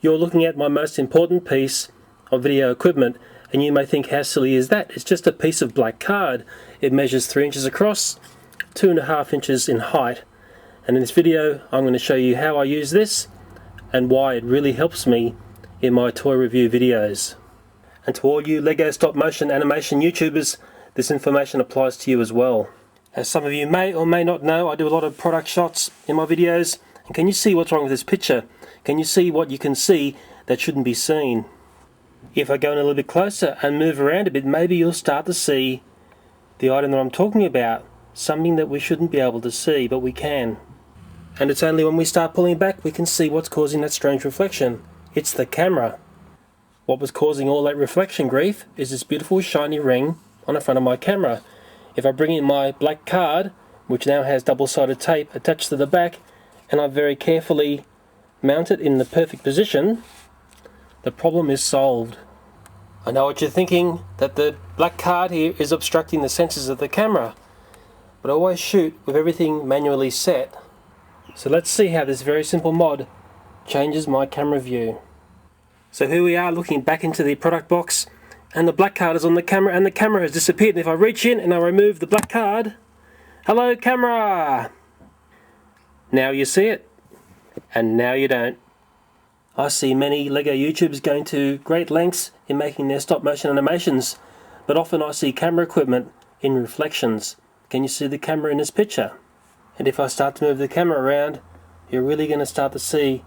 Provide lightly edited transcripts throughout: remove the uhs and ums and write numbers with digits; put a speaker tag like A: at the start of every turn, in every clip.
A: You're looking at my most important piece of video equipment, and you may think, how silly is that? It's just a piece of black card. It measures 3 inches across, 2.5 inches in height. And in this video I'm going to show you how I use this and why it really helps me in my toy review videos. And to all you LEGO stop motion animation YouTubers, this information applies to you as well. As some of you may or may not know, I do a lot of product shots in my videos. And can you see what's wrong with this picture? Can you see what you can see that shouldn't be seen? If I go in a little bit closer and move around a bit, maybe you'll start to see the item that I'm talking about. Something that we shouldn't be able to see, but we can. And it's only when we start pulling back we can see what's causing that strange reflection. It's the camera. What was causing all that reflection grief is this beautiful shiny ring on the front of my camera. If I bring in my black card, which now has double-sided tape attached to the back, and I very carefully mount it in the perfect position, the problem is solved. I know what you're thinking, that the black card here is obstructing the sensors of the camera, but I always shoot with everything manually set. So let's see how this very simple mod changes my camera view. So here we are looking back into the product box, and the black card is on the camera and the camera has disappeared. And if I reach in and I remove the black card, hello camera! Now you see it, and now you don't. I see many LEGO YouTubers going to great lengths in making their stop motion animations, but often I see camera equipment in reflections. Can you see the camera in this picture? And if I start to move the camera around, you're really going to start to see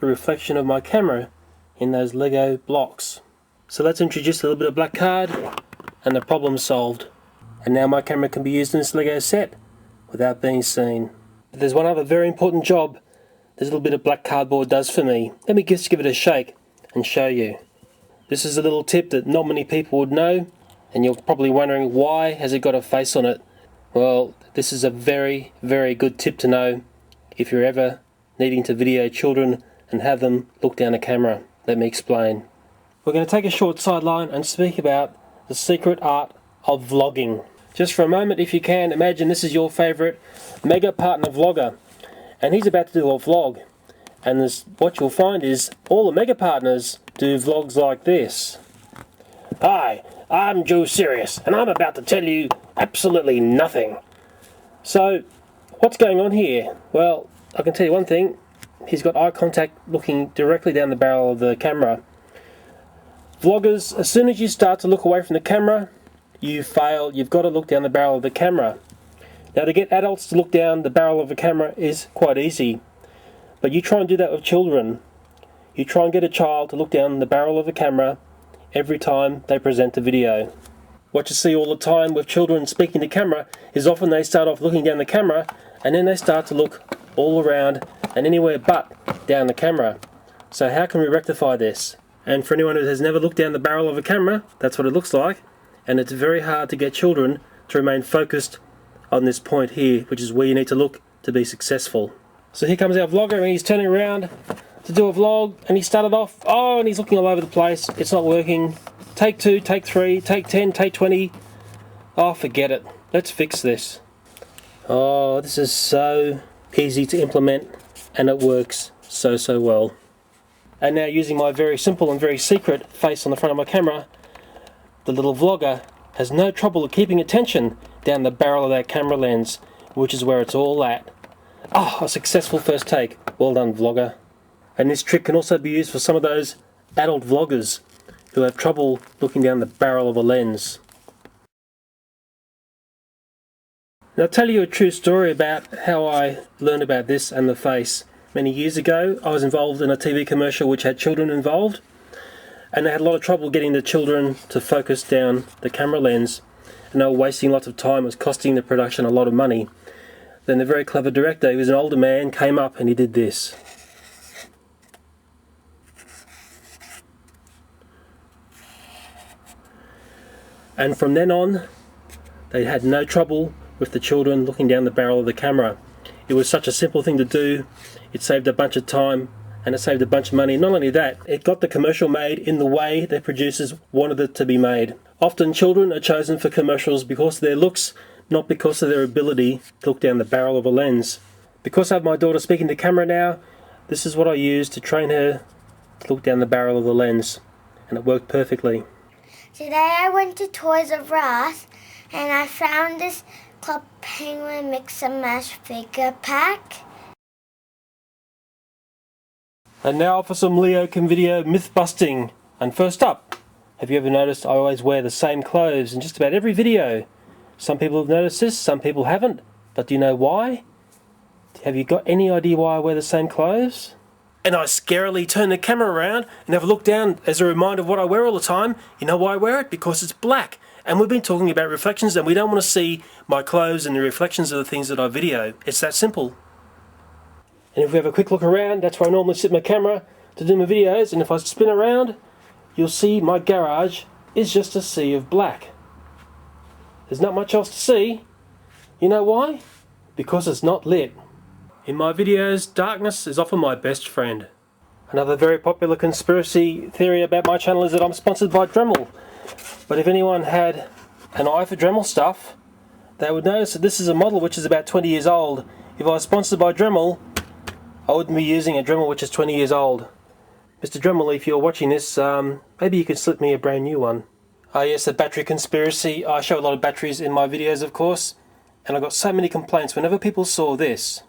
A: the reflection of my camera in those LEGO blocks. So let's introduce a little bit of black card, and the problem's solved. And now my camera can be used in this LEGO set without being seen. But there's one other very important job this little bit of black cardboard does for me. Let me just give it a shake and show you. This is a little tip that not many people would know, and you're probably wondering, why has it got a face on it? Well, this is a very, very good tip to know if you're ever needing to video children and have them look down a camera. Let me explain. We're going to take a short sideline and speak about the secret art of vlogging. Just for a moment, if you can, imagine this is your favourite mega partner vlogger, and he's about to do a vlog. And what you'll find is all the mega partners do vlogs like this. Hi, I'm Joe Sirius, and I'm about to tell you absolutely nothing. So, what's going on here? Well, I can tell you one thing. He's got eye contact looking directly down the barrel of the camera. Vloggers, as soon as you start to look away from the camera, you fail. You've got to look down the barrel of the camera. Now, to get adults to look down the barrel of a camera is quite easy. But you try and do that with children. You try and get a child to look down the barrel of a camera every time they present a video. What you see all the time with children speaking to camera is often they start off looking down the camera and then they start to look all around and anywhere but down the camera. So how can we rectify this? And for anyone who has never looked down the barrel of a camera, that's what it looks like. And it's very hard to get children to remain focused on this point here, which is where you need to look to be successful. So here comes our vlogger, and he's turning around to do a vlog, and he started off, and he's looking all over the place. It's not working. Take 2, take 3, take 10, take 20. Oh, forget it. Let's fix this. Oh, this is so easy to implement, and it works so well. And now, using my very simple and very secret face on the front of my camera, the little vlogger has no trouble keeping attention down the barrel of that camera lens, which is where it's all at. A successful first take. Well done, vlogger. And this trick can also be used for some of those adult vloggers who have trouble looking down the barrel of a lens. Now, I'll tell you a true story about how I learned about this and the face. Many years ago, I was involved in a TV commercial which had children involved, and they had a lot of trouble getting the children to focus down the camera lens, and they were wasting lots of time. It was costing the production a lot of money. Then the very clever director, he was an older man, came up and he did this. And from then on, they had no trouble with the children looking down the barrel of the camera. It was such a simple thing to do. It saved a bunch of time and it saved a bunch of money. Not only that, it got the commercial made in the way the producers wanted it to be made. Often children are chosen for commercials because of their looks, not because of their ability to look down the barrel of a lens. Because I have my daughter speaking to camera now, this is what I use to train her to look down the barrel of the lens, and it worked perfectly.
B: Today I went to Toys R Us and I found this Club Penguin Mix and Match figure pack.
A: And now for some Leo Can Video myth busting. And first up, have you ever noticed I always wear the same clothes in just about every video? Some people have noticed this, some people haven't. But do you know why? Have you got any idea why I wear the same clothes? And I scarily turn the camera around and have a look down as a reminder of what I wear all the time. You know why I wear it? Because it's black. And we've been talking about reflections, and we don't want to see my clothes and the reflections of the things that I video. It's that simple. And if we have a quick look around, that's where I normally sit my camera to do my videos. And if I spin around, you'll see my garage is just a sea of black. There's not much else to see. You know why? Because it's not lit. In my videos, darkness is often my best friend. Another very popular conspiracy theory about my channel is that I'm sponsored by Dremel. But if anyone had an eye for Dremel stuff, they would notice that this is a model which is about 20 years old. If I was sponsored by Dremel, I wouldn't be using a Dremel which is 20 years old. Mr. Dremel, if you're watching this, maybe you could slip me a brand new one. Yes, the battery conspiracy. I show a lot of batteries in my videos, of course, and I got so many complaints whenever people saw this.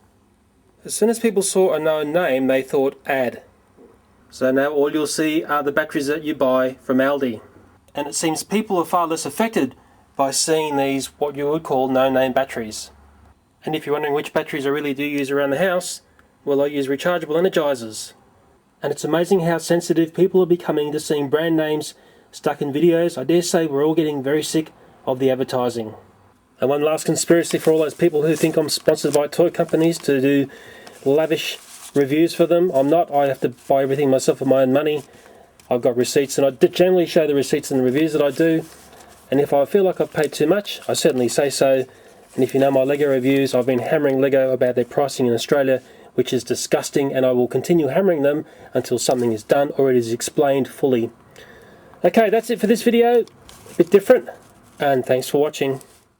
A: As soon as people saw a known name, they thought ad. So now all you'll see are the batteries that you buy from Aldi. And it seems people are far less affected by seeing these, what you would call no-name batteries. And if you're wondering which batteries I really do use around the house, well, I use rechargeable energizers. And it's amazing how sensitive people are becoming to seeing brand names stuck in videos. I dare say we're all getting very sick of the advertising. And one last conspiracy for all those people who think I'm sponsored by toy companies to do lavish reviews for them. I'm not. I have to buy everything myself with my own money. I've got receipts, and I generally show the receipts and the reviews that I do. And if I feel like I've paid too much, I certainly say so. And if you know my Lego reviews, I've been hammering Lego about their pricing in Australia, which is disgusting, and I will continue hammering them until something is done or it is explained fully. Okay, that's it for this video. A bit different, and thanks for watching.